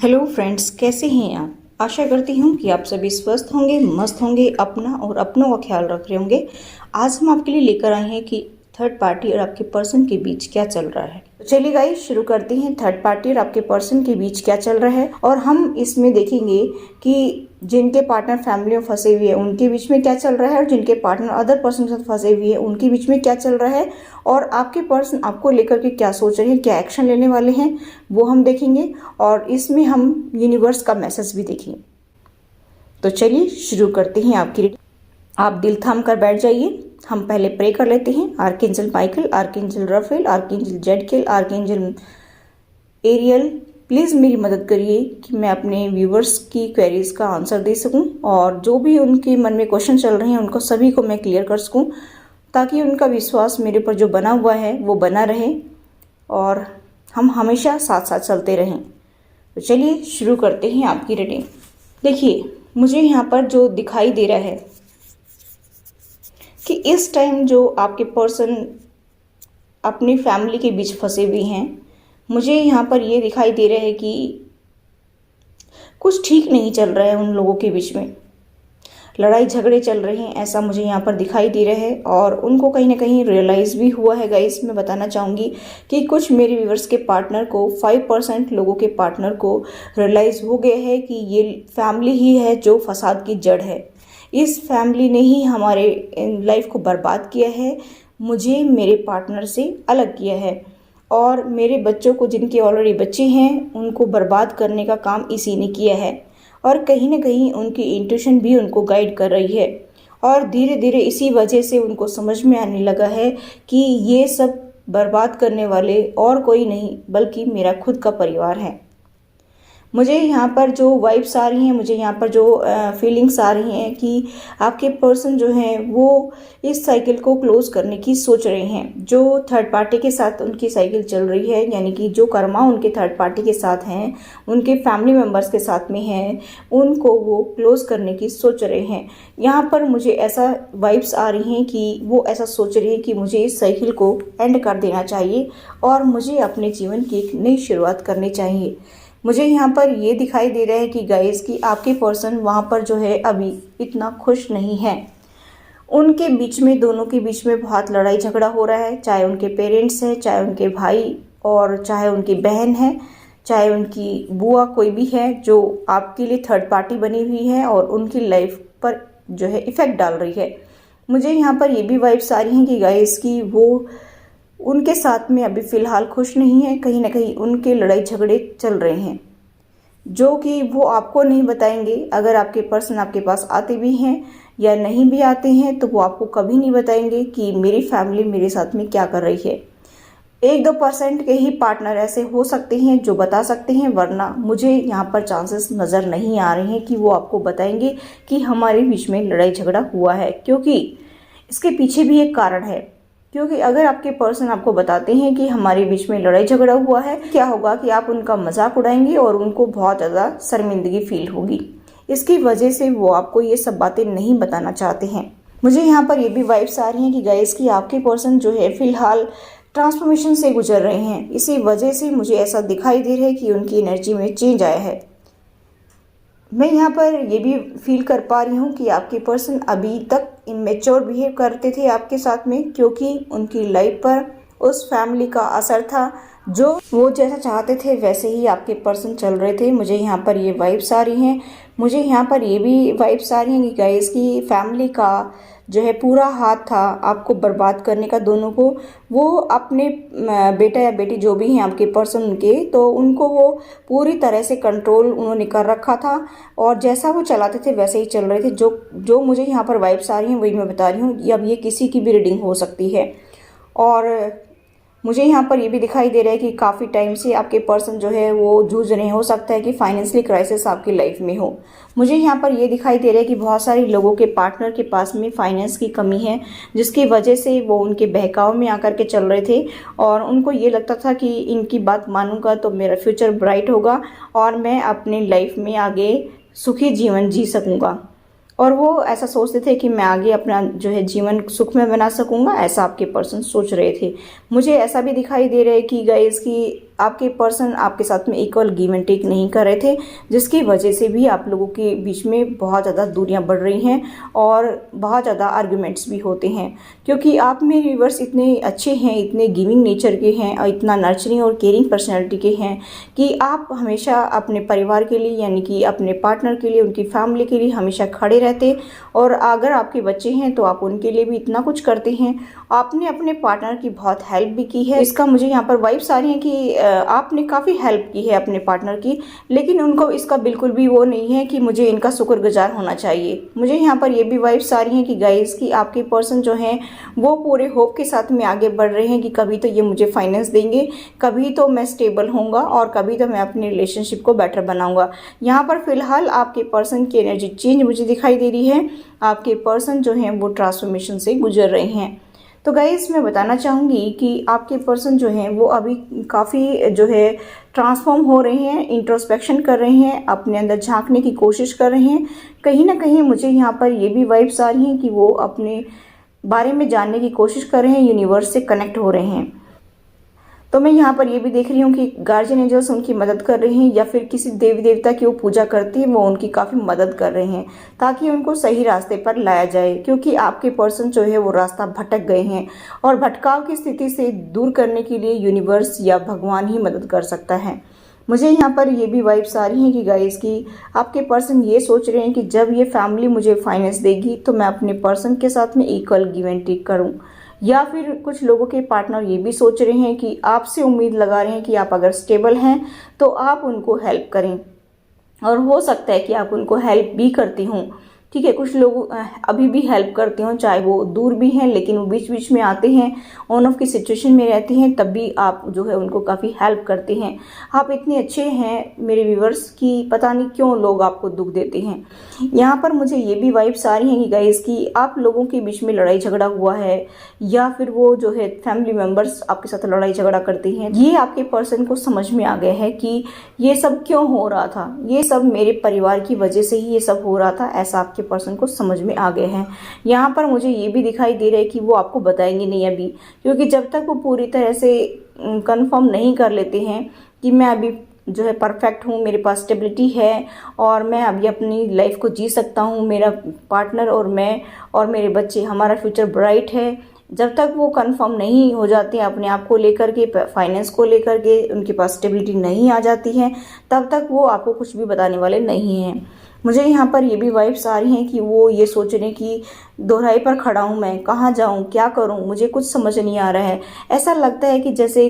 Hello friends, कैसे हैं आप। आशा करती हूँ कि आप सभी स्वस्थ होंगे, मस्त होंगे, अपना और अपनों का ख्याल रख रहे होंगे। आज हम आपके लिए लेकर आए हैं कि थर्ड पार्टी और आपके पर्सन के बीच क्या चल रहा है। तो चलिए गाइस, शुरू करते हैं। थर्ड पार्टी और आपके पर्सन के बीच क्या चल रहा है और हम इसमें देखेंगे कि जिनके पार्टनर फैमिली में फंसे हुए हैं उनके बीच में क्या चल रहा है और जिनके पार्टनर अदर पर्सन के साथ फंसे हुए हैं उनके बीच में क्या चल रहा है और आपके पर्सन आपको लेकर के क्या सोच रहे हैं, क्या एक्शन लेने वाले हैं, वो हम देखेंगे और इसमें हम यूनिवर्स का मैसेज भी देखेंगे। तो चलिए शुरू करते हैं आपकी रीडिंग। आप दिल थाम कर बैठ जाइए। हम पहले प्रे कर लेते हैं। Archangel Michael, archangel Raphael, archangel Zadkiel, archangel Ariel, please मेरी मदद करिए कि मैं अपने व्यूवर्स की क्वेरीज का आंसर दे सकूं और जो भी उनके मन में क्वेश्चन चल रहे हैं उनको सभी को मैं क्लियर कर सकूं, ताकि उनका विश्वास मेरे पर जो बना हुआ है वो बना रहे और हम हमेशा साथ साथ चलते रहें। तो चलिए शुरू करते हैं आपकी रीडिंग। देखिए, मुझे यहाँ पर जो दिखाई दे रहा है कि इस टाइम जो आपके पर्सन अपनी फैमिली के बीच फंसे हुए हैं, मुझे यहाँ पर ये दिखाई दे रहा है कि कुछ ठीक नहीं चल रहा है उन लोगों के बीच में। लड़ाई झगड़े चल रहे हैं, ऐसा मुझे यहाँ पर दिखाई दे रहा है और उनको कहीं ना कहीं रियलाइज़ भी हुआ है। गाइस, मैं बताना चाहूँगी कि कुछ मेरे व्यूवर्स के पार्टनर को 5% लोगों के पार्टनर को रियलाइज़ हो गया है कि ये फैमिली ही है जो फसाद की जड़ है। इस फैमिली ने ही हमारे लाइफ को बर्बाद किया है, मुझे मेरे पार्टनर से अलग किया है और मेरे बच्चों को, जिनके ऑलरेडी बच्चे हैं, उनको बर्बाद करने का काम इसी ने किया है और कहीं ना कहीं उनकी इंट्यूशन भी उनको गाइड कर रही है और धीरे धीरे इसी वजह से उनको समझ में आने लगा है कि ये सब बर्बाद करने वाले और कोई नहीं बल्कि मेरा खुद का परिवार है। मुझे यहाँ पर जो वाइब्स आ रही हैं, मुझे यहाँ पर जो फीलिंग्स आ रही हैं कि आपके पर्सन जो हैं वो इस साइकिल को क्लोज करने की सोच रहे हैं। जो थर्ड पार्टी के साथ उनकी साइकिल चल रही है, यानी कि जो कर्मा उनके थर्ड पार्टी के साथ हैं, उनके फैमिली मेम्बर्स के साथ में हैं, उनको वो क्लोज करने की सोच रहे हैं। यहाँ पर मुझे ऐसा वाइब्स आ रही हैं कि वो ऐसा सोच रही है कि मुझे इस साइकिल को एंड कर देना चाहिए और मुझे अपने जीवन की एक नई शुरुआत करनी चाहिए। मुझे यहाँ पर ये दिखाई दे रहा है कि गाइस कि आपके पर्सन वहाँ पर जो है अभी इतना खुश नहीं है। उनके बीच में, दोनों के बीच में बहुत लड़ाई झगड़ा हो रहा है, चाहे उनके पेरेंट्स हैं, चाहे उनके भाई और चाहे उनकी बहन है, चाहे उनकी बुआ, कोई भी है जो आपके लिए थर्ड पार्टी बनी हुई है और उनकी लाइफ पर जो है इफ़ेक्ट डाल रही है। मुझे यहाँ पर ये भी वाइब्स आ रही हैं कि गाइस की वो उनके साथ में अभी फ़िलहाल खुश नहीं है। कहीं ना कहीं उनके लड़ाई झगड़े चल रहे हैं जो कि वो आपको नहीं बताएंगे। अगर आपके पर्सन आपके पास आते भी हैं या नहीं भी आते हैं तो वो आपको कभी नहीं बताएंगे कि मेरी फैमिली मेरे साथ में क्या कर रही है। 1-2% के ही पार्टनर ऐसे हो सकते हैं जो बता सकते हैं, वरना मुझे यहाँ पर चांसेस नज़र नहीं आ रहे हैं कि वो आपको बताएंगे कि हमारे बीच में लड़ाई झगड़ा हुआ है, क्योंकि इसके पीछे भी एक कारण है। क्योंकि अगर आपके पर्सन आपको बताते हैं कि हमारे बीच में लड़ाई झगड़ा हुआ है, क्या होगा कि आप उनका मजाक उड़ाएंगे और उनको बहुत ज़्यादा शर्मिंदगी फील होगी। इसकी वजह से वो आपको ये सब बातें नहीं बताना चाहते हैं। मुझे यहाँ पर ये भी वाइब्स आ रही हैं कि गाइस कि आपके पर्सन जो है फ़िलहाल ट्रांसफॉर्मेशन से गुजर रहे हैं। इसी वजह से मुझे ऐसा दिखाई दे रहा है कि उनकी एनर्जी में चेंज आया है। मैं यहाँ पर ये भी फील कर पा रही हूँ कि आपके पर्सन अभी तक इमेच्योर बिहेव करते थे आपके साथ में, क्योंकि उनकी लाइफ पर उस फैमिली का असर था। जो वो जैसा चाहते थे वैसे ही आपके पर्सन चल रहे थे। मुझे यहाँ पर ये वाइब्स आ रही हैं। मुझे यहाँ पर ये भी वाइब्स आ रही हैं कि गाइस की फैमिली का जो है पूरा हाथ था आपको बर्बाद करने का, दोनों को। वो अपने बेटा या बेटी जो भी हैं आपके पर्सन उनके, तो उनको वो पूरी तरह से कंट्रोल उन्होंने कर रखा था और जैसा वो चलाते थे वैसे ही चल रहे थे। जो मुझे यहाँ पर वाइब्स आ रही हैं वही मैं बता रही हूँ। अब ये किसी की भी रीडिंग हो सकती है और मुझे यहाँ पर ये भी दिखाई दे रहा है कि काफ़ी टाइम से आपके पर्सन जो है वो जूझ रहे हैं। हो सकता है कि फाइनेंशियली क्राइसिस आपकी लाइफ में हो। मुझे यहाँ पर ये दिखाई दे रहा है कि बहुत सारे लोगों के पार्टनर के पास में फाइनेंस की कमी है, जिसकी वजह से वो उनके बहकाव में आकर के चल रहे थे और उनको ये लगता था कि इनकी बात मानूंगा तो मेरा फ्यूचर ब्राइट होगा और मैं अपनी लाइफ में आगे सुखी जीवन जी सकूँगा। और वो ऐसा सोचते थे कि मैं आगे अपना जो है जीवन सुख में बना सकूंगा, ऐसा आपके पर्सन सोच रहे थे। मुझे ऐसा भी दिखाई दे रहा है कि गाइस की आपके पर्सन आपके साथ में इक्वल गिव एंड टेक नहीं कर रहे थे, जिसकी वजह से भी आप लोगों के बीच में बहुत ज़्यादा दूरियां बढ़ रही हैं और बहुत ज़्यादा आर्गुमेंट्स भी होते हैं। क्योंकि आप मेरे व्यूअर्स इतने अच्छे हैं, इतने गिविंग नेचर के हैं और इतना नर्चरिंग और केयरिंग पर्सनैलिटी के हैं कि आप हमेशा अपने परिवार के लिए यानी कि अपने पार्टनर के लिए, उनकी फैमिली के लिए हमेशा खड़े रहते। और अगर आपके बच्चे हैं तो आप उनके लिए भी इतना कुछ करते हैं। आपने अपने पार्टनर की बहुत हेल्प भी की है। इसका मुझे यहाँ पर वाइब्स आ रही हैं कि आपने काफ़ी हेल्प की है अपने पार्टनर की, लेकिन उनको इसका बिल्कुल भी वो नहीं है कि मुझे इनका शुक्रगुजार होना चाहिए। मुझे यहाँ पर ये भी वाइब्स आ रही हैं कि गाइस कि आपके पर्सन जो हैं वो पूरे होप के साथ में आगे बढ़ रहे हैं कि कभी तो ये मुझे फाइनेंस देंगे, कभी तो मैं स्टेबल होऊंगा और कभी तो मैं अपने रिलेशनशिप को बेटर बनाऊंगा। यहाँ पर फिलहाल आपके पर्सन की एनर्जी चेंज मुझे दिखाई दे रही है। आपके पर्सन जो हैं वो ट्रांसफॉर्मेशन से गुजर रहे हैं। तो गाइस मैं बताना चाहूँगी कि आपके पर्सन जो हैं वो अभी काफ़ी जो है ट्रांसफॉर्म हो रहे हैं, इंट्रोस्पेक्शन कर रहे हैं, अपने अंदर झांकने की कोशिश कर रहे हैं। कहीं ना कहीं मुझे यहाँ पर ये भी वाइब्स आ रही हैं कि वो अपने बारे में जानने की कोशिश कर रहे हैं, यूनिवर्स से कनेक्ट हो रहे हैं। तो मैं यहाँ पर ये भी देख रही हूँ कि गार्जियन एंजल्स उनकी मदद कर रहे हैं या फिर किसी देवी देवता की वो पूजा करती है, वो उनकी काफ़ी मदद कर रहे हैं ताकि उनको सही रास्ते पर लाया जाए। क्योंकि आपके पर्सन जो है वो रास्ता भटक गए हैं और भटकाव की स्थिति से दूर करने के लिए यूनिवर्स या भगवान ही मदद कर सकता है। मुझे यहाँ पर ये भी वाइब्स आ रही हैं कि गाइस की आपके पर्सन ये सोच रहे हैं कि जब ये फैमिली मुझे फाइनेंस देगी तो मैं अपने पर्सन के साथ में इक्वल गिव एंड टेक करूँ। या फिर कुछ लोगों के पार्टनर ये भी सोच रहे हैं कि आपसे उम्मीद लगा रहे हैं कि आप अगर स्टेबल हैं तो आप उनको हेल्प करें, और हो सकता है कि आप उनको हेल्प भी करती हों। ठीक है, कुछ लोग अभी भी हेल्प करते हो, चाहे वो दूर भी हैं लेकिन वो बीच बीच में आते हैं, ऑन ऑफ की सिचुएशन में रहते हैं, तब भी आप जो है उनको काफ़ी हेल्प करते हैं। आप इतने अच्छे हैं मेरे व्यूवर्स कि पता नहीं क्यों लोग आपको दुख देते हैं। यहाँ पर मुझे ये भी वाइब्स आ रही हैं कि गाइस कि आप लोगों के बीच में लड़ाई झगड़ा हुआ है या फिर वो जो है फैमिली मेम्बर्स आपके साथ लड़ाई झगड़ा करते हैं। ये आपके पर्सन को समझ में आ गया है कि ये सब क्यों हो रहा था, ये सब मेरे परिवार की वजह से ही ये सब हो रहा था, ऐसा आपके पर्सन को समझ में आ गए हैं। यहाँ पर मुझे ये भी दिखाई दे रहा है कि वो आपको बताएंगे नहीं अभी, क्योंकि जब तक वो पूरी तरह से कंफर्म नहीं कर लेते हैं कि मैं अभी जो है परफेक्ट हूँ, मेरे पास स्टेबिलिटी है और मैं अभी अपनी लाइफ को जी सकता हूँ, मेरा पार्टनर और मैं और मेरे बच्चे, हमारा फ्यूचर ब्राइट है, जब तक वो कंफर्म नहीं हो जाते हैं अपने आप को लेकर के, फाइनेंस को लेकर के उनके पास स्टेबिलिटी नहीं आ जाती है, तब तक वो आपको कुछ भी बताने वाले नहीं हैं। मुझे यहाँ पर ये भी वाइब्स आ रही हैं कि वो ये सोच रहे हैं कि दोहराई पर खड़ा हूँ, मैं कहाँ जाऊँ, क्या करूँ, मुझे कुछ समझ नहीं आ रहा है। ऐसा लगता है कि जैसे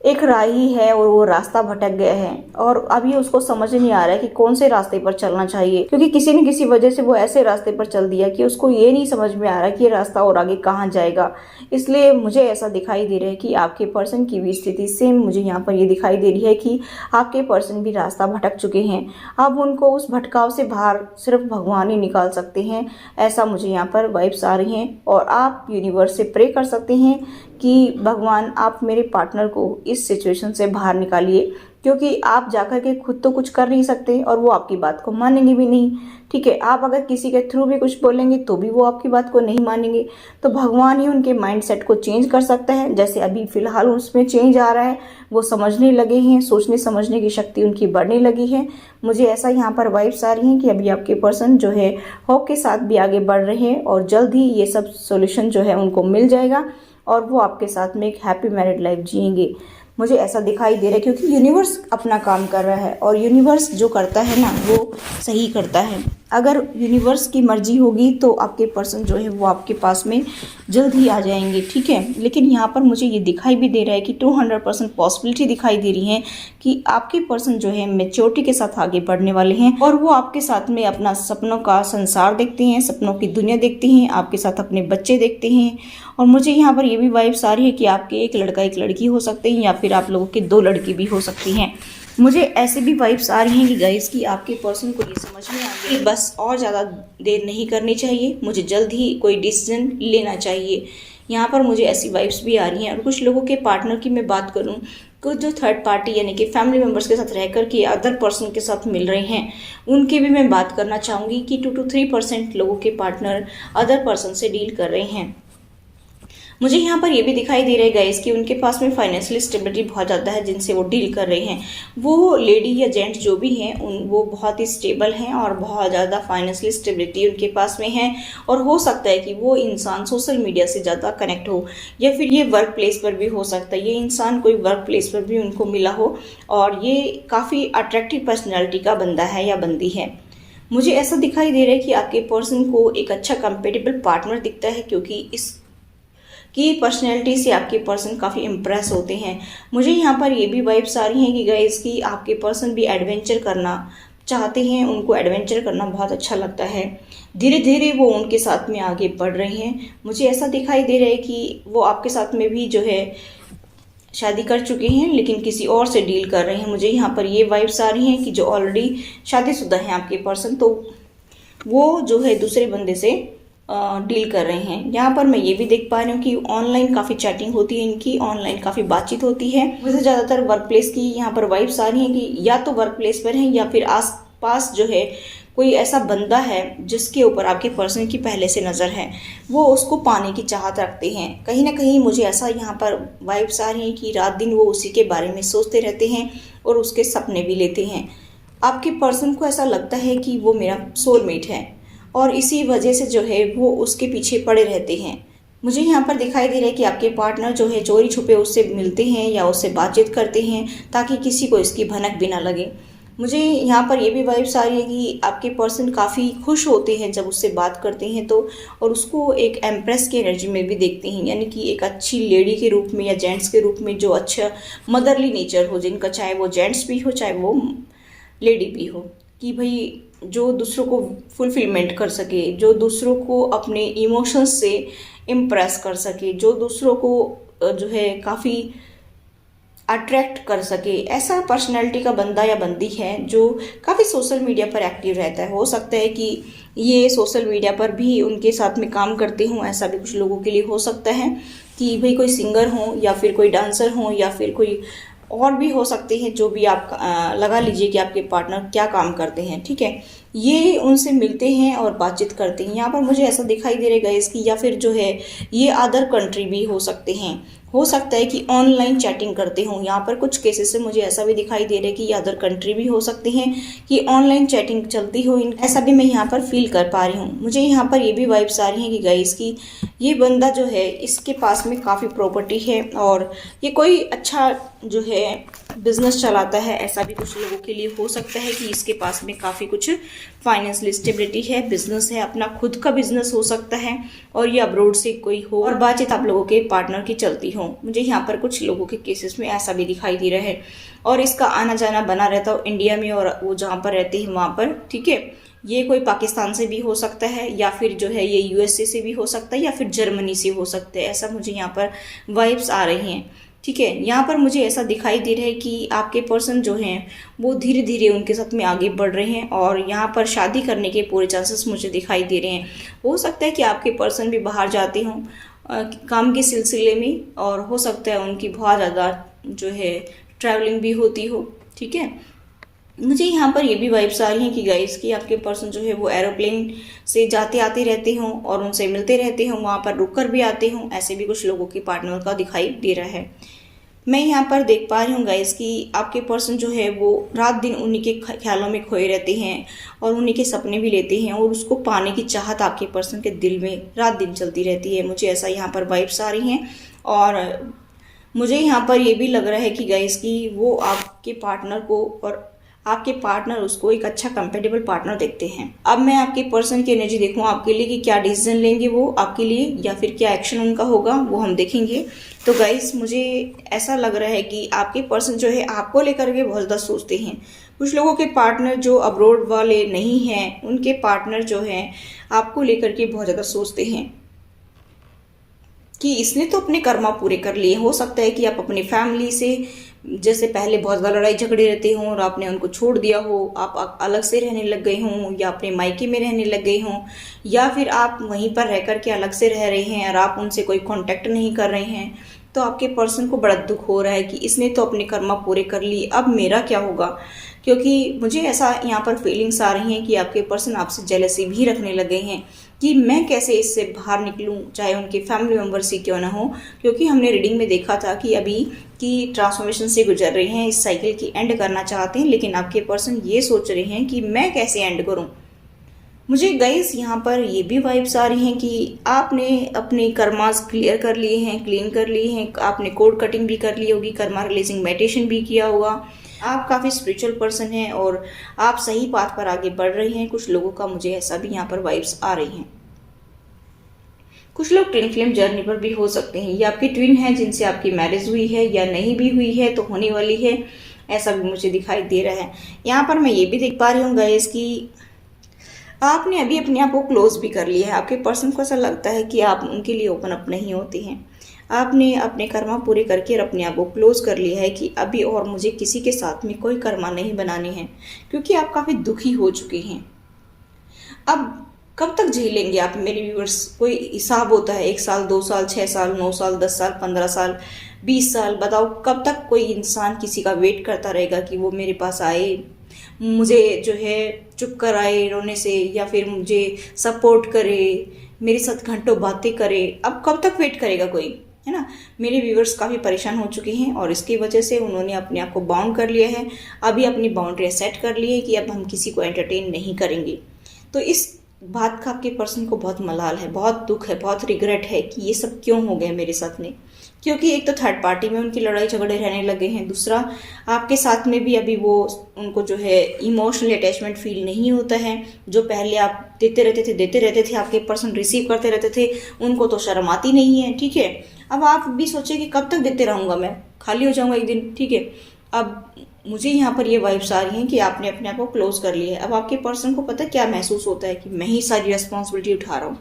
एक राही है और वो रास्ता भटक गया है और अभी उसको समझ नहीं आ रहा है कि कौन से रास्ते पर चलना चाहिए, क्योंकि किसी न किसी वजह से वो ऐसे रास्ते पर चल दिया कि उसको ये नहीं समझ में आ रहा कि ये रास्ता और आगे कहाँ जाएगा। इसलिए मुझे ऐसा दिखाई दे रहा है कि आपके पर्सन की भी स्थिति सेम मुझे यहाँ पर ये दिखाई दे रही है कि आपके पर्सन भी रास्ता भटक चुके हैं। अब उनको उस भटकाव से बाहर सिर्फ भगवान ही निकाल सकते हैं, ऐसा मुझे यहाँ पर वाइब्स आ रही हैं। और आप यूनिवर्स से प्रे कर सकते हैं कि भगवान आप मेरे पार्टनर को इस सिचुएशन से बाहर निकालिए, क्योंकि आप जाकर के खुद तो कुछ कर नहीं सकते और वो आपकी बात को मानेंगे भी नहीं। ठीक है, आप अगर किसी के थ्रू भी कुछ बोलेंगे तो भी वो आपकी बात को नहीं मानेंगे, तो भगवान ही उनके माइंडसेट को चेंज कर सकता है। जैसे अभी फिलहाल उसमें चेंज आ रहा है, वो समझने लगे हैं, सोचने समझने की शक्ति उनकी बढ़ने लगी है। मुझे ऐसा यहाँ पर वाइब्स आ रही हैं कि अभी आपके पर्सन जो है होप के साथ भी आगे बढ़ रहे हैं और जल्द ही ये सब सोल्यूशन जो है उनको मिल जाएगा और वो आपके साथ में एक हैप्पी मैरिड लाइफ जिएंगे। मुझे ऐसा दिखाई दे रहा है क्योंकि यूनिवर्स अपना काम कर रहा है और यूनिवर्स जो करता है ना वो सही करता है। अगर यूनिवर्स की मर्जी होगी तो आपके पर्सन जो है वो आपके पास में जल्द ही आ जाएंगे। ठीक है, लेकिन यहाँ पर मुझे ये दिखाई भी दे रहा है कि 200% पॉसिबिलिटी दिखाई दे रही है कि आपके पर्सन जो है मैच्योरिटी के साथ आगे बढ़ने वाले हैं और वो आपके साथ में अपना सपनों का संसार देखते हैं, सपनों की दुनिया देखते हैं, आपके साथ अपने बच्चे देखते हैं। और मुझे यहाँ पर ये भी वाइब्स आ रही है कि आपके एक लड़का एक लड़की हो सकते हैं या फिर आप लोगों के 2 लड़की भी हो सकती हैं। मुझे ऐसे भी वाइब्स आ रही हैं कि गाइस कि आपके पर्सन को ये समझ में आ गया कि बस और ज़्यादा देर नहीं करनी चाहिए, मुझे जल्द ही कोई डिसीजन लेना चाहिए। यहाँ पर मुझे ऐसी वाइब्स भी आ रही हैं। और कुछ लोगों के पार्टनर की मैं बात करूँ, कुछ जो थर्ड पार्टी यानी कि फैमिली मेम्बर्स के साथ रहकर के अदर पर्सन के साथ मिल रहे हैं, उनकी भी मैं बात करना चाहूँगी कि 2 to 3% लोगों के पार्टनर अदर पर्सन से डील कर रहे हैं। मुझे यहाँ पर ये भी दिखाई दे रहा है गाइस कि उनके पास में फाइनेंशियल स्टेबिलिटी बहुत ज़्यादा है, जिनसे वो डील कर रहे हैं। वो लेडी या जेंट्स जो भी हैं वो बहुत ही स्टेबल हैं और बहुत ज़्यादा फाइनेंशियल स्टेबिलिटी उनके पास में है। और हो सकता है कि वो इंसान सोशल मीडिया से ज़्यादा कनेक्ट हो, या फिर ये वर्क प्लेस पर भी हो सकता है, ये इंसान कोई वर्क प्लेस पर भी उनको मिला हो और ये काफ़ी अट्रैक्टिव पर्सनैलिटी का बंदा है या बंदी है। मुझे ऐसा दिखाई दे रहा है कि आपके पर्सन को एक अच्छा कंपेटेबल पार्टनर दिखता है, क्योंकि इसकी पर्सनैलिटी से आपके पर्सन काफ़ी इम्प्रेस होते हैं। मुझे यहाँ पर ये भी वाइब्स आ रही हैं कि गाइस कि आपके पर्सन भी एडवेंचर करना चाहते हैं, उनको एडवेंचर करना बहुत अच्छा लगता है। धीरे धीरे वो उनके साथ में आगे बढ़ रहे हैं। मुझे ऐसा दिखाई दे रहा है कि वो आपके साथ में भी जो है शादी कर चुके हैं, लेकिन किसी और से डील कर रहे हैं। मुझे यहाँ पर ये वाइब्स आ रही हैं कि जो ऑलरेडी शादीशुदा हैं आपके पर्सन, तो वो जो है दूसरे बंदे से डील कर रहे हैं। यहाँ पर मैं ये भी देख पा रही हूँ कि ऑनलाइन काफ़ी चैटिंग होती है इनकी, ऑनलाइन काफ़ी बातचीत होती है। मुझे ज़्यादातर वर्क प्लेस की यहाँ पर वाइब्स आ रही हैं कि या तो वर्क प्लेस पर हैं या फिर आस पास जो है कोई ऐसा बंदा है जिसके ऊपर आपके पर्सन की पहले से नज़र है, वो उसको पाने की चाहत रखते हैं। कहीं ना कहीं मुझे ऐसा यहाँ पर वाइब्स आ रही हैं कि रात दिन वो उसी के बारे में सोचते रहते हैं और उसके सपने भी लेते हैं। आपके पर्सन को ऐसा लगता है कि वो मेरा सोलमेट है और इसी वजह से जो है वो उसके पीछे पड़े रहते हैं। मुझे यहाँ पर दिखाई दे रहा है कि आपके पार्टनर जो है चोरी छुपे उससे मिलते हैं या उससे बातचीत करते हैं ताकि किसी को इसकी भनक भी ना लगे। मुझे यहाँ पर ये भी वाइब्स आ रही है कि आपके पर्सन काफ़ी खुश होते हैं जब उससे बात करते हैं तो, और उसको एक एम्प्रेस की एनर्जी में भी देखते हैं, यानी कि एक अच्छी लेडी के रूप में या जेंट्स के रूप में, जो अच्छा मदरली नेचर हो जिनका, चाहे वो जेंट्स भी हो चाहे वो लेडी भी हो, कि भाई जो दूसरों को फुलफिलमेंट कर सके, जो दूसरों को अपने इमोशंस से इम्प्रेस कर सके, जो दूसरों को जो है काफ़ी अट्रैक्ट कर सके, ऐसा पर्सनैलिटी का बंदा या बंदी है जो काफ़ी सोशल मीडिया पर एक्टिव रहता है। हो सकता है कि ये सोशल मीडिया पर भी उनके साथ में काम करते हों, ऐसा भी कुछ लोगों के लिए हो सकता है कि भाई कोई सिंगर हो या फिर कोई डांसर हो या फिर कोई और भी हो सकते हैं, जो भी आप लगा लीजिए कि आपके पार्टनर क्या काम करते हैं, ठीक है। ये उनसे मिलते हैं और बातचीत करते हैं। यहाँ पर मुझे ऐसा दिखाई दे रहा है इसकी, या फिर जो है ये अदर कंट्री भी हो सकते हैं, हो सकता है कि ऑनलाइन चैटिंग करते हों। यहाँ पर कुछ केसेस से मुझे ऐसा भी दिखाई दे रहा है कि ये अदर कंट्री भी हो सकते हैं, कि ऑनलाइन चैटिंग चलती हो, ऐसा भी मैं यहाँ पर फील कर पा रही हूँ। मुझे यहाँ पर ये भी वाइब्स आ रही हैं कि गाइस की ये बंदा जो है इसके पास में काफ़ी प्रॉपर्टी है और ये कोई अच्छा जो है बिजनेस चलाता है, ऐसा भी कुछ लोगों के लिए हो सकता है कि इसके पास में काफ़ी कुछ फाइनेंशियल स्टेबिलिटी है, बिजनेस है, अपना खुद का बिजनेस हो सकता है और ये अब्रोड से कोई हो और बातचीत आप लोगों के पार्टनर की चलती हो। मुझे यहाँ पर कुछ लोगों के केसेस में ऐसा भी दिखाई दे रहा है और इसका आना जाना बना रहता हो इंडिया में और वो जहाँ पर रहते हैं वहाँ पर, ठीक है। ये कोई पाकिस्तान से भी हो सकता है या फिर जो है ये यूएसए से भी हो सकता है या फिर जर्मनी से हो सकता है, ऐसा मुझे यहाँ पर वाइब्स आ रही हैं, ठीक है। यहाँ पर मुझे ऐसा दिखाई दे रहा है कि आपके पर्सन जो हैं वो धीरे धीरे उनके साथ में आगे बढ़ रहे हैं और यहाँ पर शादी करने के पूरे चांसेस मुझे दिखाई दे रहे हैं। हो सकता है कि आपके पर्सन भी बाहर जाते हों काम के सिलसिले में और हो सकता है उनकी बहुत ज़्यादा जो है ट्रैवलिंग भी होती हो, ठीक है। मुझे यहाँ पर ये भी वाइब्स आ रही हैं कि गाइस कि आपके पर्सन जो है वो एरोप्लेन से जाते आते रहते हों और उनसे मिलते रहते हों, वहाँ पर रुक कर भी आते हों, ऐसे भी कुछ लोगों के पार्टनर का दिखाई दे रहा है। मैं यहाँ पर देख पा रही हूँ गाइस कि आपके पर्सन जो है वो रात दिन उन्हीं के ख्यालों में खोए रहते हैं और उन्हीं के सपने भी लेते हैं और उसको पाने की चाहत आपके पर्सन के दिल में रात दिन चलती रहती है। मुझे ऐसा यहाँ पर वाइब्स आ रही हैं और मुझे यहाँ पर ये भी लग रहा है कि गाइस कि वो आपके पार्टनर को और आपके पार्टनर उसको एक अच्छा कंपेटेबल पार्टनर देखते हैं। अब मैं आपके पर्सन की एनर्जी देखूँ आपके लिए कि क्या डिसीजन लेंगे वो आपके लिए या फिर क्या एक्शन उनका होगा, वो हम देखेंगे। तो गाइस मुझे ऐसा लग रहा है कि आपके पर्सन जो है आपको लेकर के बहुत ज़्यादा सोचते हैं। कुछ लोगों के पार्टनर जो अब्रोड वाले नहीं हैं, उनके पार्टनर जो हैं आपको लेकर के बहुत ज़्यादा सोचते हैं कि इसने तो अपने कर्मा पूरे कर लिए। हो सकता है कि आप अपनी फैमिली से जैसे पहले बहुत ज़्यादा लड़ाई झगड़े रहते हों और आपने उनको छोड़ दिया हो, आप अलग से रहने लग गए हों या अपने मायके में रहने लग गए हों या फिर आप वहीं पर रह कर के अलग से रह रहे हैं और आप उनसे कोई कांटेक्ट नहीं कर रहे हैं, तो आपके पर्सन को बड़ा दुख हो रहा है कि इसने तो अपने कर्मा पूरे कर लिए, अब मेरा क्या होगा। क्योंकि मुझे ऐसा यहाँ पर फीलिंग्स आ रही हैं कि आपके पर्सन आपसे जेलसी भी रखने लगे हैं कि मैं कैसे इससे बाहर निकलूं, चाहे उनके फैमिली मेम्बर्स ही क्यों ना हो। क्योंकि हमने रीडिंग में देखा था कि अभी की ट्रांसफॉर्मेशन से गुजर रहे हैं, इस साइकिल की एंड करना चाहते हैं, लेकिन आपके पर्सन ये सोच रहे हैं कि मैं कैसे एंड करूं। मुझे गाइस यहाँ पर ये भी वाइब्स आ रही हैं कि आपने अपने कर्मास क्लियर कर लिए हैं, क्लीन कर लिए हैं, आपने कोड कटिंग भी कर ली होगी, कर्मा रिलीजिंग मेडिटेशन भी किया होगा। आप काफ़ी स्पिरिचुअल पर्सन हैं और आप सही पाथ पर आगे बढ़ रहे हैं। कुछ लोगों का मुझे ऐसा भी यहाँ पर वाइब्स आ रही हैं। कुछ लोग ट्विन फ्लेम जर्नी पर भी हो सकते हैं। ये आपकी ट्विन है जिनसे आपकी मैरिज हुई है या नहीं भी हुई है तो होने वाली है, ऐसा भी मुझे दिखाई दे रहा है। यहाँ पर मैं ये भी देख पा रही हूँ गाइस कि आपने अभी अपने आप को क्लोज भी कर लिया है। आपके पर्सन को ऐसा लगता है कि आप उनके लिए ओपन अप नहीं होते हैं। आपने अपने कर्मा पूरे करके और अपने आप को क्लोज कर लिया है कि अभी और मुझे किसी के साथ में कोई कर्मा नहीं बनाने हैं, क्योंकि आप काफ़ी दुखी हो चुके हैं। अब कब तक झेलेंगे आप मेरे व्यूअर्स? कोई हिसाब होता है, 1 साल, 2 साल, 6 साल, 9 साल, 10 साल, 15 साल, 20 साल। बताओ कब तक कोई इंसान किसी का वेट करता रहेगा कि वो मेरे पास आए, मुझे जो है चुप कराए रोने से, या फिर मुझे सपोर्ट करे, मेरे साथ घंटों बातें करे। अब कब तक वेट करेगा कोई, है ना। मेरे व्यूअर्स काफ़ी परेशान हो चुके हैं और इसकी वजह से उन्होंने अपने आप को बाउंड कर लिया है। अभी अपनी बाउंड्री सेट कर ली है कि अब हम किसी को एंटरटेन नहीं करेंगे। तो इस बात का आपके पर्सन को बहुत मलाल है, बहुत दुख है, बहुत रिग्रेट है कि ये सब क्यों हो गया मेरे साथ में। क्योंकि एक तो थर्ड पार्टी में उनकी लड़ाई झगड़े रहने लगे हैं, दूसरा आपके साथ में भी अभी वो उनको जो है इमोशनल अटैचमेंट फील नहीं होता है। जो पहले आप देते रहते थे, आपके पर्सन रिसीव करते रहते थे, उनको तो शर्म आती नहीं है। ठीक है, अब आप भी सोचे कि कब तक देते रहूँगा, मैं खाली हो जाऊँगा एक दिन। ठीक है, अब मुझे यहाँ पर ये वाइब्स आ रही हैं कि आपने अपने आप को क्लोज कर लिया है। अब आपके पर्सन को पता क्या महसूस होता है कि मैं ही सारी रिस्पॉन्सिबिलिटी उठा रहा हूँ,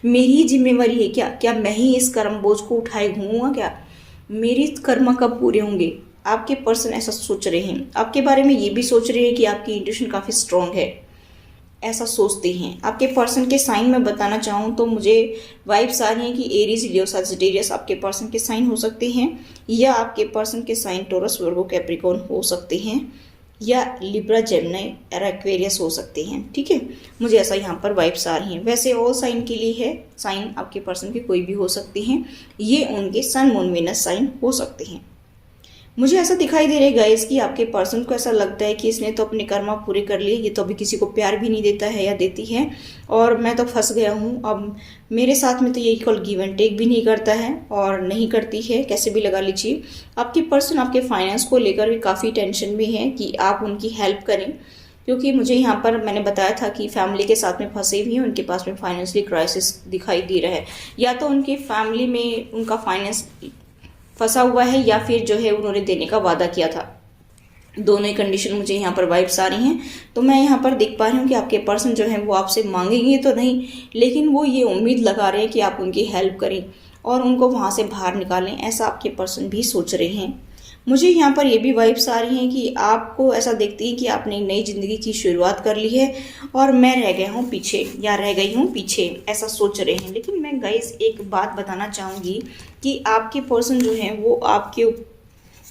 मेरी जिम्मेवारी है क्या मैं ही इस कर्म बोझ को उठाए घूमूंगा क्या, मेरी कर्म कब पूरे होंगे। आपके पर्सन ऐसा सोच रहे हैं। आपके बारे में ये भी सोच रहे हैं कि आपकी इंट्यूशन काफ़ी स्ट्रांग है, ऐसा सोचते हैं। आपके पर्सन के साइन में बताना चाहूँ तो मुझे वाइब्स आ रही हैं कि एरीज, लियो, सजिटेरियस आपके पर्सन के साइन हो सकते हैं, या आपके पर्सन के साइन टोरस, वर्गो, कैप्रिकॉर्न हो सकते हैं, या लिब्रा, जेमिनी, एक्वेरियस हो सकते हैं। ठीक है, मुझे ऐसा यहाँ पर वाइब्स आ रही हैं। वैसे ऑल साइन के लिए है, साइन आपके पर्सन के कोई भी हो सकते हैं, ये उनके सन, मून, वीनस साइन हो सकते हैं। मुझे ऐसा दिखाई दे रहा है गाइस कि आपके पर्सन को ऐसा लगता है कि इसने तो अपने कर्मा पूरे कर लिए, ये तो अभी किसी को प्यार भी नहीं देता है या देती है, और मैं तो फंस गया हूँ। अब मेरे साथ में तो ये इक्वल गिव एंड टेक भी नहीं करता है और नहीं करती है, कैसे भी लगा लीजिए। आपके पर्सन आपके फाइनेंस को लेकर भी काफ़ी टेंशन में है कि आप उनकी हेल्प करें, क्योंकि मुझे यहाँ पर मैंने बताया था कि फैमिली के साथ में फंसे भी हैं, उनके पास में फाइनेंशियली क्राइसिस दिखाई दे रहा है, या तो उनकी फैमिली में उनका फाइनेंस फंसा हुआ है या फिर जो है उन्होंने देने का वादा किया था। दोनों ही कंडीशन मुझे यहाँ पर वाइब्स आ रही हैं। तो मैं यहाँ पर देख पा रही हूँ कि आपके पर्सन जो है वो आपसे मांगेंगे तो नहीं, लेकिन वो ये उम्मीद लगा रहे हैं कि आप उनकी हेल्प करें और उनको वहाँ से बाहर निकालें, ऐसा आपके पर्सन भी सोच रहे हैं। मुझे यहाँ पर ये भी वाइब्स आ रही हैं कि आपको ऐसा देखती है कि आपने एक नई ज़िंदगी की शुरुआत कर ली है और मैं रह गया हूँ पीछे या रह गई हूँ पीछे, ऐसा सोच रहे हैं। लेकिन मैं गाइस एक बात बताना चाहूँगी कि आपके पर्सन जो हैं वो आपके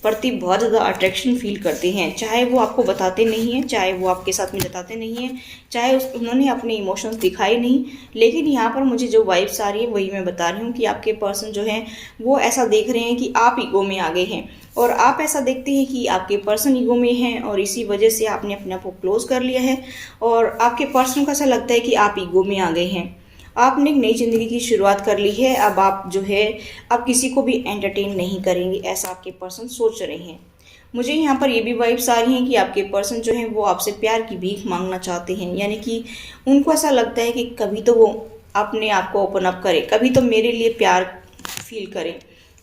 प्रति बहुत ज़्यादा अट्रैक्शन फील करते हैं, चाहे वो आपको बताते नहीं हैं, चाहे वो आपके साथ में जताते नहीं हैं, चाहे उन्होंने अपने इमोशंस दिखाए नहीं। लेकिन यहाँ पर मुझे जो वाइब्स आ रही है वही मैं बता रही हूँ कि आपके पर्सन जो हैं वो ऐसा देख रहे हैं कि आप ईगो में आ गए हैं, और आप ऐसा देखते हैं कि आपके पर्सन ईगो में हैं और इसी वजह से आपने अपने आप को क्लोज कर लिया है, और आपके पर्सन को ऐसा लगता है कि आप ईगो में आ गए हैं। आपने एक नई ज़िंदगी की शुरुआत कर ली है, अब आप जो है अब किसी को भी एंटरटेन नहीं करेंगे, ऐसा आपके पर्सन सोच रहे हैं। मुझे यहाँ पर ये भी वाइब्स आ रही हैं कि आपके पर्सन जो हैं वो आपसे प्यार की भीख मांगना चाहते हैं, यानी कि उनको ऐसा लगता है कि कभी तो वो अपने आप को ओपन अप करे, कभी तो मेरे लिए प्यार फील करें,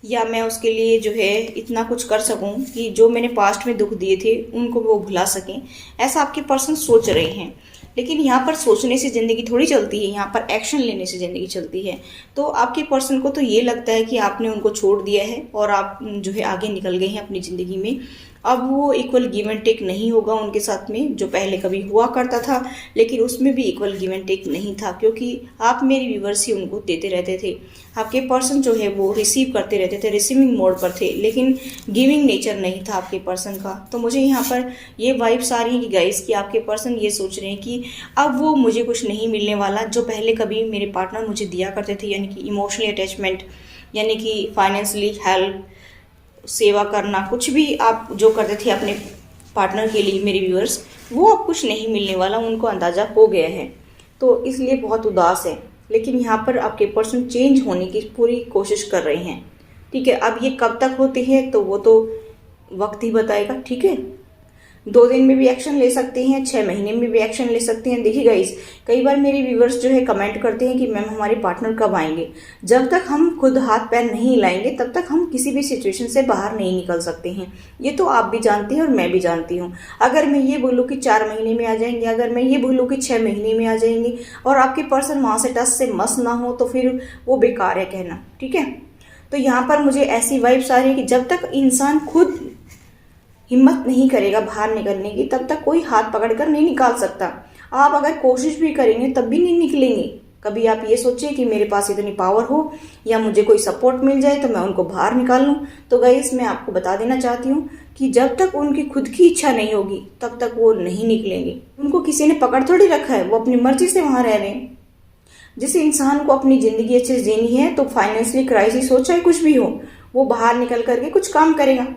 या मैं उसके लिए जो है इतना कुछ कर सकूं कि जो मैंने पास्ट में दुख दिए थे उनको वो भुला सकें, ऐसा आपके पर्सन सोच रहे हैं। लेकिन यहाँ पर सोचने से ज़िंदगी थोड़ी चलती है, यहाँ पर एक्शन लेने से ज़िंदगी चलती है। तो आपके पर्सन को तो ये लगता है कि आपने उनको छोड़ दिया है और आप जो है आगे निकल गए हैं अपनी ज़िंदगी में। अब वो इक्वल गिव एंड टेक नहीं होगा उनके साथ में, जो पहले कभी हुआ करता था, लेकिन उसमें भी इक्वल गिव एंड टेक नहीं था, क्योंकि आप मेरी व्यूवर्स ही उनको देते रहते थे। आपके पर्सन जो है वो रिसीव करते रहते थे, रिसीविंग मोड पर थे, लेकिन गिविंग नेचर नहीं था आपके पर्सन का। तो मुझे यहाँ पर ये वाइब्स आ रही है कि गाइस कि आपके पर्सन ये सोच रहे हैं कि अब वो मुझे कुछ नहीं मिलने वाला जो पहले कभी मेरे पार्टनर मुझे दिया करते थे, यानी कि इमोशनली अटैचमेंट, यानी कि फाइनेंशियली हेल्प, सेवा करना, कुछ भी आप जो करते थे अपने पार्टनर के लिए मेरे व्यूअर्स, वो अब कुछ नहीं मिलने वाला, उनको अंदाज़ा हो गया है। तो इसलिए बहुत उदास है। लेकिन यहाँ पर आपके पर्सन चेंज होने की पूरी कोशिश कर रहे हैं। ठीक है, अब ये कब तक होते हैं तो वो तो वक्त ही बताएगा। ठीक है, 2 दिन में भी एक्शन ले सकते हैं, 6 महीने में भी एक्शन ले सकते हैं। देखिए गाइस, कई बार मेरे व्यूवर्स जो है कमेंट करते हैं कि मैम हमारे पार्टनर कब आएंगे। जब तक हम खुद हाथ पैर नहीं हिलाएंगे तब तक हम किसी भी सिचुएशन से बाहर नहीं निकल सकते हैं। ये तो आप भी जानते हैं और मैं भी जानती हूँ। अगर मैं ये बोलूँ कि 4 महीने में आ जाएंगे, अगर मैं ये बोलूँ कि 6 महीने में आ जाएंगे और आपके पर्सन वहाँ से टस से मस ना हो तो फिर वो बेकार है कहना। ठीक है, तो यहाँ पर मुझे ऐसी वाइब्स आ रही है कि जब तक इंसान खुद हिम्मत नहीं करेगा बाहर निकलने की तब तक कोई हाथ पकड़कर नहीं निकाल सकता। आप अगर कोशिश भी करेंगे तब भी नहीं निकलेंगे। कभी आप ये सोचिए कि मेरे पास इतनी पावर हो या मुझे कोई सपोर्ट मिल जाए तो मैं उनको बाहर निकाल लूँ। तो गाइस, मैं आपको बता देना चाहती हूँ कि जब तक उनकी खुद की इच्छा नहीं होगी तब तक वो नहीं निकलेंगे। उनको किसी ने पकड़ थोड़ी रखा है, वो अपनी मर्जी से वहां रह रहे हैं। जिस इंसान को अपनी जिंदगी अच्छे से जीनी है तो फाइनेंशियली क्राइसिस हो चाहे कुछ भी हो, वो बाहर निकल करके कुछ काम करेगा।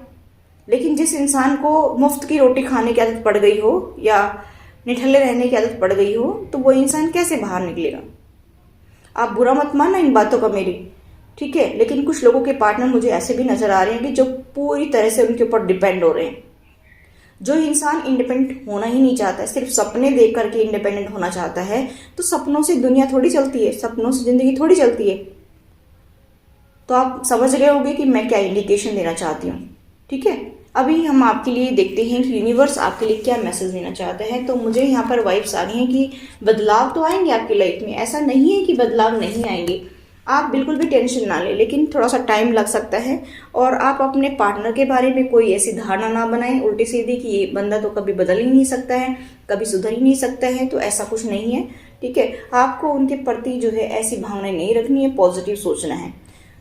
लेकिन जिस इंसान को मुफ्त की रोटी खाने की आदत पड़ गई हो या निठल्ले रहने की आदत पड़ गई हो तो वो इंसान कैसे बाहर निकलेगा। आप बुरा मत मानना इन बातों का मेरी। ठीक है, लेकिन कुछ लोगों के पार्टनर मुझे ऐसे भी नजर आ रहे हैं कि जो पूरी तरह से उनके ऊपर डिपेंड हो रहे हैं। जो इंसान इंडिपेंडेंट होना ही नहीं चाहता है, सिर्फ सपने देख करके इंडिपेंडेंट होना चाहता है, तो सपनों से दुनिया थोड़ी चलती है, सपनों से जिंदगी थोड़ी चलती है। तो आप समझ गए होंगे कि मैं क्या इंडिकेशन देना चाहती हूँ। ठीक है, अभी हम आपके लिए देखते हैं कि यूनिवर्स आपके लिए क्या मैसेज देना चाहता है। तो मुझे यहाँ पर वाइब्स आ रही हैं कि बदलाव तो आएंगे आपकी लाइफ में, ऐसा नहीं है कि बदलाव नहीं आएंगे। आप बिल्कुल भी टेंशन ना लें, लेकिन थोड़ा सा टाइम लग सकता है। और आप अपने पार्टनर के बारे में कोई ऐसी धारणा ना बनाएं उल्टी सीधी कि ये बंदा तो कभी बदल ही नहीं सकता है, कभी सुधर ही नहीं सकता है। तो ऐसा कुछ नहीं है। ठीक है, आपको उनके प्रति जो है ऐसी भावनाएं नहीं रखनी है, पॉजिटिव सोचना है।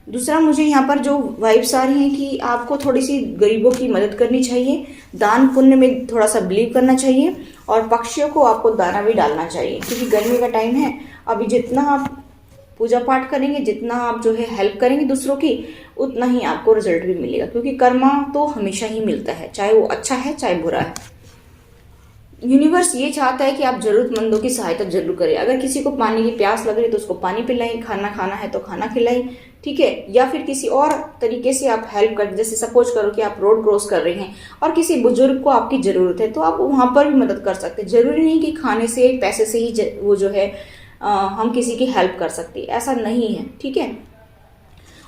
दूसरा, मुझे यहाँ पर जो वाइब्स आ रही हैं कि आपको थोड़ी सी गरीबों की मदद करनी चाहिए, दान पुण्य में थोड़ा सा बिलीव करना चाहिए और पक्षियों को आपको दाना भी डालना चाहिए, क्योंकि गर्मी का टाइम है। अभी जितना आप पूजा पाठ करेंगे, जितना आप जो है हेल्प करेंगे दूसरों की, उतना ही आपको रिजल्ट भी मिलेगा, क्योंकि कर्मा तो हमेशा ही मिलता है, चाहे वो अच्छा है चाहे बुरा है। यूनिवर्स ये चाहता है कि आप जरूरतमंदों की सहायता जरूर करें। अगर किसी को पानी की प्यास लग रही है तो उसको पानी पिलाएं, खाना खाना है तो खाना खिलाएं। ठीक है, या फिर किसी और तरीके से आप हेल्प कर, जैसे सपोज करो कि आप रोड क्रॉस कर रहे हैं और किसी बुजुर्ग को आपकी जरूरत है तो आप वहां पर भी मदद कर सकते हैं। जरूरी नहीं कि खाने से पैसे से ही वो जो है हम किसी की हेल्प कर सकते, ऐसा नहीं है। ठीक है,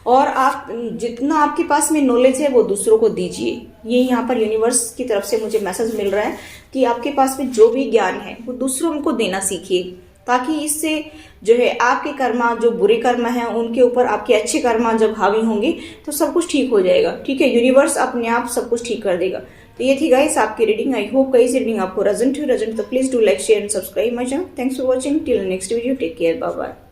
और आप जितना आपके पास में नॉलेज है वो दूसरों को दीजिए। ये यहाँ पर यूनिवर्स की तरफ से मुझे मैसेज मिल रहा है कि आपके पास में जो भी ज्ञान है वो दूसरों को देना सीखिए, ताकि इससे जो है आपके कर्मा, जो बुरे कर्मा हैं उनके ऊपर आपके अच्छे कर्मा जब हावी होंगे तो सब कुछ ठीक हो जाएगा। ठीक है, यूनिवर्स अपने आप सब कुछ ठीक कर देगा। तो ये थी गाइस आपकी reading. I hope guys reading आपको रेजोनेट तो please do like share and subscribe my channel. Thanks for watching, till next video, take care, bye bye.